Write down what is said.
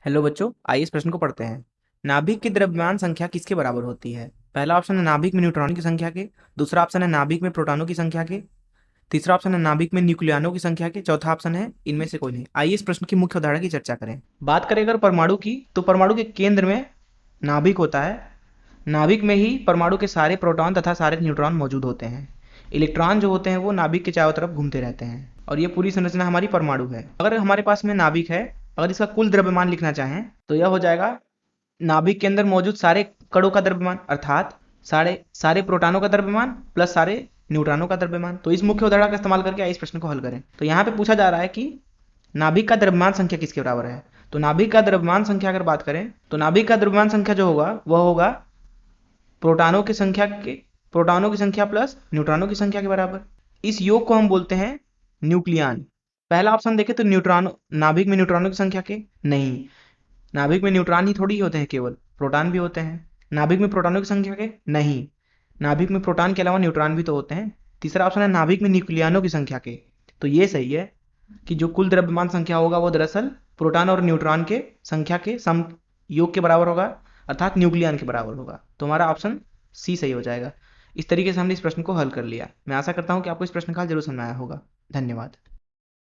Hello बच्चों, आइए इस प्रश्न को पढ़ते हैं। नाभिक की द्रव्यमान संख्या किसके बराबर होती है? पहला ऑप्शन है नाभिक में न्यूट्रॉनों की संख्या के, दूसरा ऑप्शन है नाभिक में प्रोटॉनों की संख्या के, तीसरा ऑप्शन है नाभिक में न्यूक्लियनों की संख्या के, चौथा ऑप्शन है इनमें से कोई नहीं। आइए इस प्रश्न की मुख्य अवधारणा की चर्चा करें। बात करें अगर परमाणु की, तो परमाणु के केंद्र में नाभिक होता है। नाभिक में ही परमाणु के सारे प्रोटॉन तथा सारे न्यूट्रॉन मौजूद होते हैं। इलेक्ट्रॉन जो होते हैं वो नाभिक के चारों तरफ घूमते रहते हैं और ये पूरी संरचना हमारी परमाणु है। अगर हमारे पास में नाभिक है, अगर इसका कुल द्रव्यमान लिखना चाहें तो यह हो जाएगा नाभिक के अंदर मौजूद सारे कणों का द्रव्यमान, अर्थात सारे सारे प्रोटॉनों का द्रव्यमान प्लस सारे न्यूट्रॉनों का द्रव्यमान। तो इस मुख्य उदाहरण का इस्तेमाल करके इस प्रश्न को हल करें। तो यहाँ पे पूछा जा रहा है कि नाभिक का द्रव्यमान संख्या किसके बराबर है। तो नाभिक का द्रव्यमान संख्या अगर बात करें तो नाभिक का द्रव्यमान संख्या जो होगा वह होगा प्रोटॉनों की संख्या प्लस न्यूट्रॉनों की संख्या के बराबर। इस योग को हम बोलते हैं न्यूक्लियन। पहला ऑप्शन देखें तो न्यूट्रॉन, नाभिक में न्यूट्रॉनों की संख्या के नहीं, नाभिक में न्यूट्रॉन ही थोड़ी होते हैं, केवल प्रोटॉन भी होते हैं। नाभिक में प्रोटॉनों की संख्या के नहीं, नाभिक में प्रोटॉन के अलावा न्यूट्रॉन भी तो होते हैं। तीसरा ऑप्शन है नाभिक में न्यूक्लियनों की संख्या के। तो ये सही है कि जो कुल द्रव्यमान संख्या होगा वो दरअसल प्रोटॉन और न्यूट्रॉन के संख्या के सम योग के बराबर होगा, अर्थात न्यूक्लियन के बराबर होगा। तो हमारा ऑप्शन सी सही हो जाएगा। इस तरीके से हमने इस प्रश्न को हल कर लिया। मैं आशा करता हूँ कि आपको इस प्रश्न का हल जरूर समझ में आया होगा। धन्यवाद।